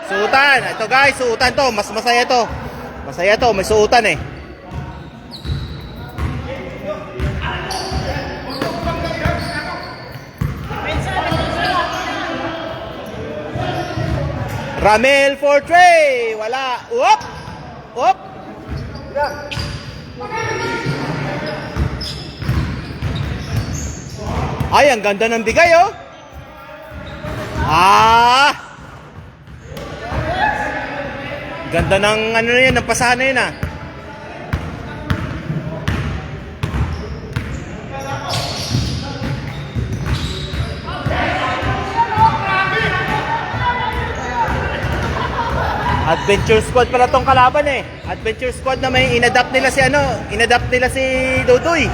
Suotan. Ito guys, suotan to. Mas masaya to. Masaya to, may suotan eh. Ramel for Trey. Wala. Up. Up. Ay, ang ganda ng bigay oh. Ganda ng ano na yan, ng pasahan na yun ah. Adventure Squad pala tong kalaban eh. Adventure Squad na may inadapt nila si ano, inadapt nila si Dodoy.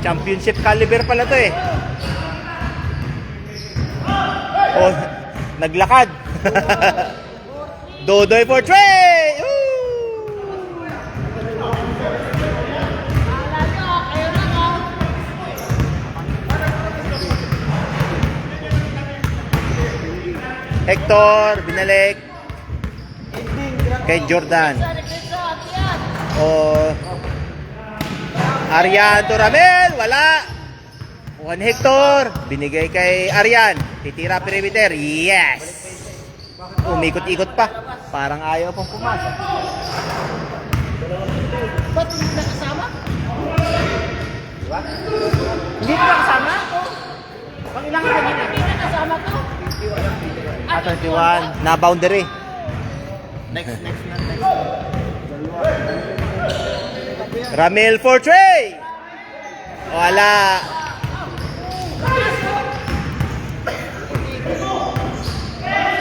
Championship caliber pala to eh. Oh, naglakad. Dodoy for Trey. Hector, binalik kay Jordan. Oh, Arian to Ramel, wala. Juan Hector, binigay kay Arian. Titira perimeter, yes. Umikot-ikot pa, parang ayaw pang pumasok. Ba't hindi na kasama? Diba? Hindi na kasama? Pang ilang kanina? Hindi na kasama to? 31 na boundary. Next. Ramel for Trey. Wala.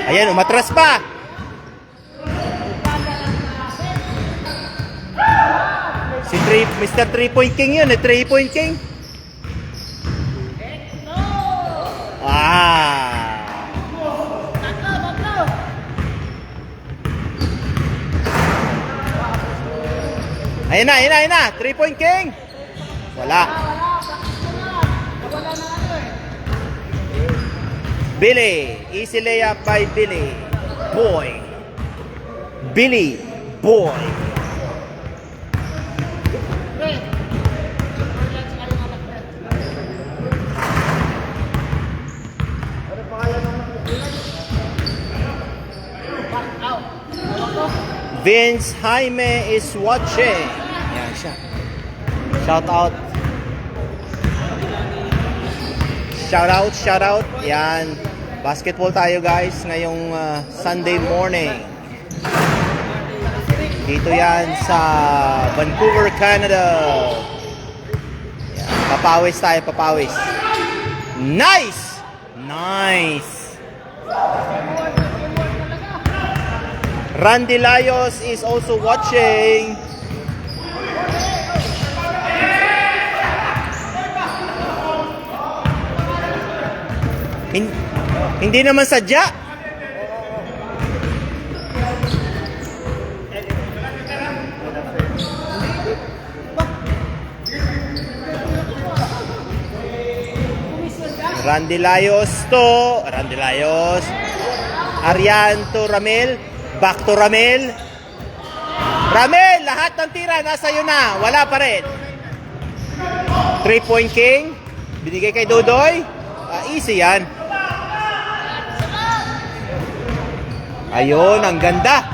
Ayan, umatras pa. Si Mr. 3-point King yun, 3-point King. Ayan na. 3-point King. Wala. Billy. Easy layup by Billy. Billy Boy. Vince Jaime is watching. Yan siya. Shout out. Yan. Basketball tayo guys ngayong Sunday morning. Dito yan sa Vancouver, Canada. Yan. Papawis. Nice. Randy Layos is also watching. Hindi naman sadya. Randy Layos. Arian to Ramel. Back to Ramel. Lahat ng tira nasa iyo na. Wala pa rin. 3-point King. Binigay kay Dodoy. Easy yan. Ayun, ang ganda.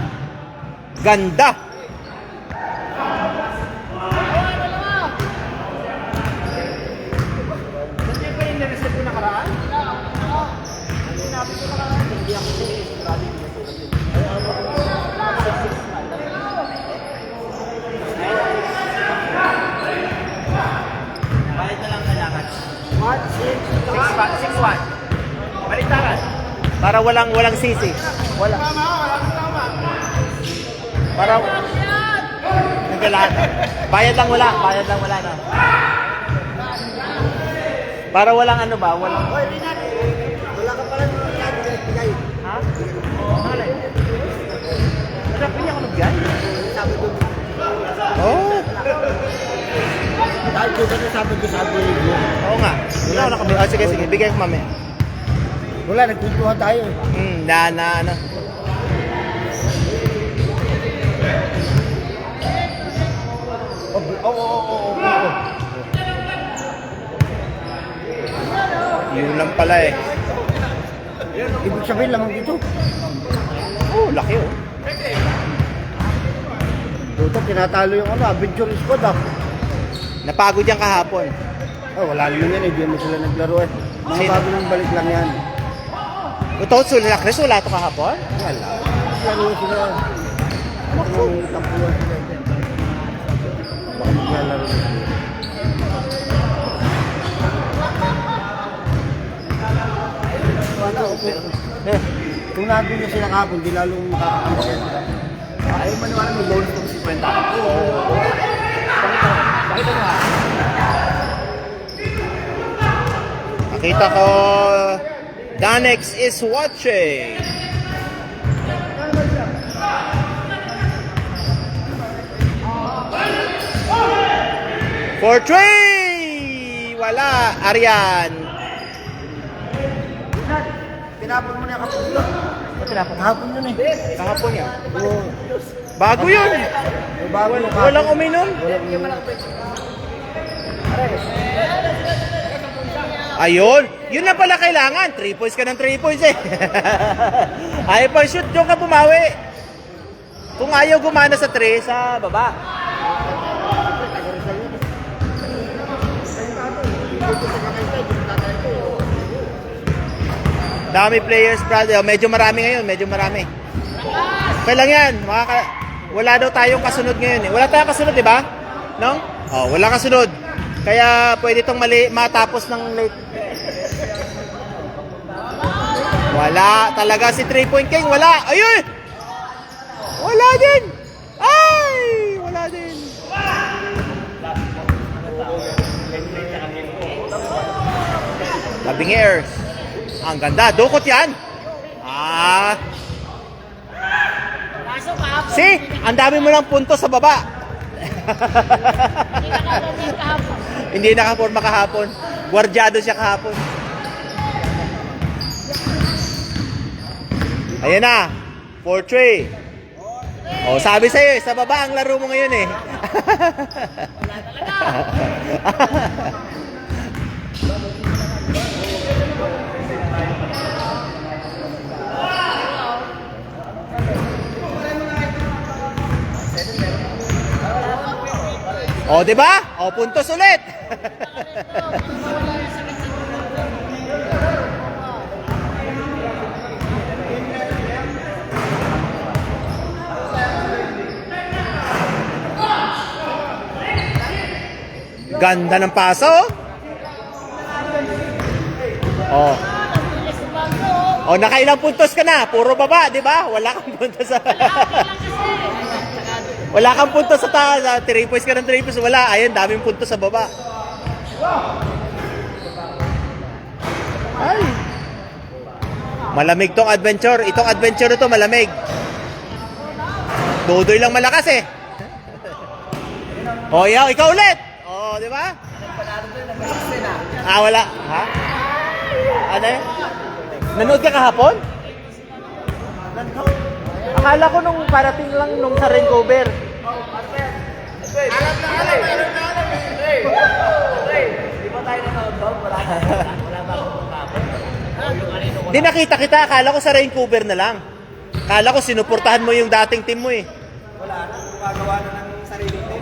Para walang sisi. Wala. Para nagalahat. Bayad lang wala na. Para walang ano ba? Wala ka pala bigay. Ha? Alay. Wala pinya ko nabigay. Oh. Dahil ko na sabi ko. nga. Wala ako nakabili. Oh, sige, sige. Bigay ko mamaya. Wala, nagkukuha tayo eh. Ano. Oo. Yun lang pala eh. Ibig sabihin lamang dito. Oh, laki oh. Dito, tinatalo yung Adventure Squad ah. Napagod yan kahapon. Oh, wala naman yan eh, di mo sila naglaro eh. Mga Sino? bago nang balik lang yan. Ito, sula Chris, wala ito kahapon? Wala. Laro sila. Ang tampuan sila. Baka maglalaro sila. Kung nandun na sila kahapon, di lalong makakakambak. Ay, maniwala may bonus kong 50. Bakit ano ha? Nakita ko, Danex is watching. For three! Wala, Arian. Tinapon mo na yung kapatid ko. Tinapon? Kahapon yun eh. Kahapon yan. Oo. Bago yun. Bago yung kahapon. Walang uminom. Walang uminom. Ayun. Yun na pala kailangan. 3 points ka ng 3 points eh. Ayaw pa shoot. Diyon ka bumawi. Kung ayaw gumana sa 3, sa baba. Dami players, brother. Medyo marami ngayon. Medyo marami. Okay lang yan. Wala daw tayong kasunod ngayon eh. Wala tayong kasunod, di ba? No? Oh, wala kasunod. Kaya pwede itong matapos ng late. Wala. Talaga si 3-point king. Wala. Ayun! Wala din. Ay! Wala din. Labing airs. Ang ganda. Dukot yan. See? Ang dami mo ng punto sa baba. Hindi nakaporma kahapon. Guardiado siya kahapon. Ayan na. 4-3. Oh, sabi sa'yo eh, sa baba ang laro mo ngayon eh. Oh, di ba? Oh, puntos ulit. Ganda ng paso. Oh. Oh, nakailang puntos ka na? Puro baba, di ba? Wala kang puntos sa... Wala kang puntos sa taas. 3 points ka ng 3 points. Wala. Ayun, daming puntos sa baba. Ay. Malamig tong adventure. Itong adventure ito, malamig. Dodoy lang malakas eh. Oh, ikaw ulit. Oh, di ba? Wala. Ha? Ano eh? Nanood ka kahapon? Akala ko nung parating lang nung sa Vancouver. Alam na. Di ba tayo nanood doon? Wala ba akong kahapon? Di nakita kita. Akala ko sa Vancouver na lang. Akala ko sinuportahan mo yung dating team mo eh. Wala na. Gumagawa na ng sariling team.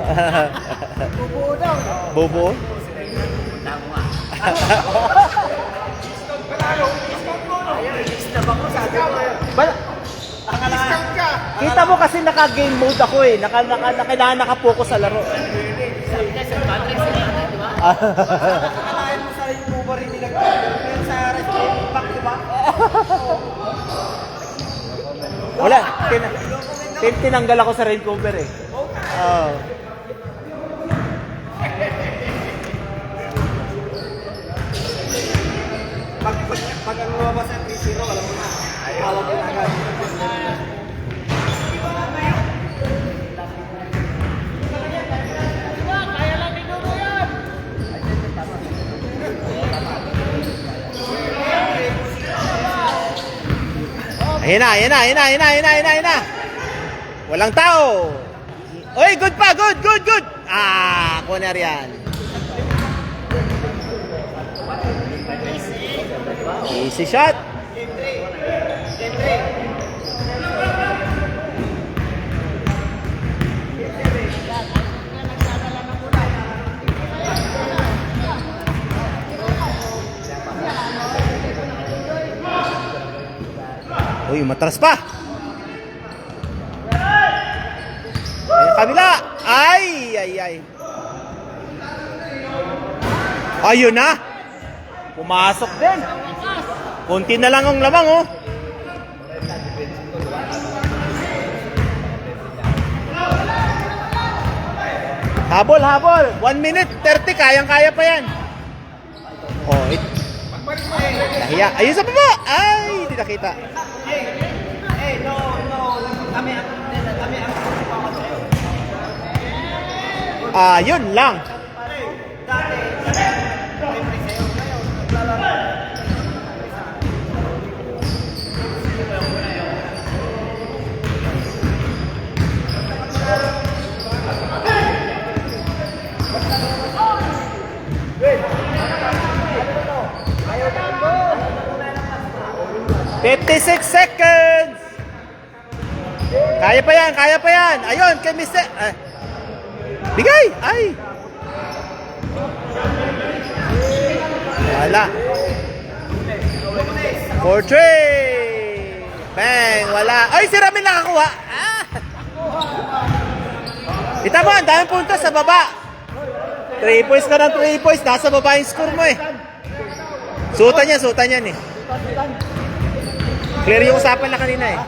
Bubuo daw. Bobo? Tama. Kita mo kasi naka-game mode ako eh. Naka-focus sa laro. Nakakalain mo sa YouTube rin nilagay sa restaurant back, di ba? Wala. Tinanggal ako sa Vancouver eh. Oh. Pag ang lumabas ang 3-0, alam mo na. Tawag mo na agad. Ayan na, ayan na, ayan na, ayan na, ayan na, ayan na, ayan na. Walang tao. Oy, good pa, good, good, good. Corner yan. Easy shot. Uy, matras pa. Ay, kabila. Ay, ay, ay. Ayun na. Pumasok din. Kunti na lang ang lamang, oh. Habol, habol. 1 minute 30, kayang-kaya pa yan. Oh, nahiya. Ayun sa baba. Ay, hindi nakita. Yun lang. "56 seconds. Kaya pa yan, kaya pa yan. Ayun, kay Mr. Bigay! Ay! Wala. 4-3. Bang! Wala. Ay, si Ramil nakakuha. Kita mo, ang daming puntos sa baba. 3 points ka ng 3 points. Nasa baba yung score mo eh. Sutan yan eh. Clear yung usapan na kanina eh.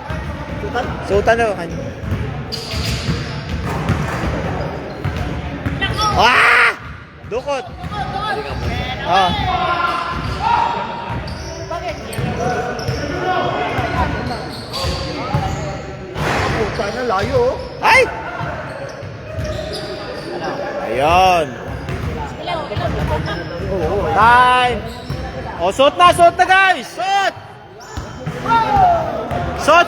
Sutan na kanina. Dukot. Puta na, layo. Ay! Ayun. Time. Suot na guys. Suot. Suot.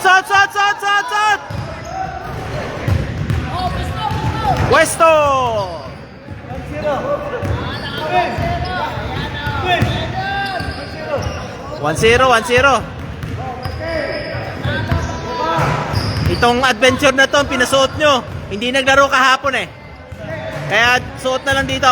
Westo. 1-0. Itong adventure na to, pinasuot nyo. Hindi naglaro kahapon eh. Kaya suot na lang dito.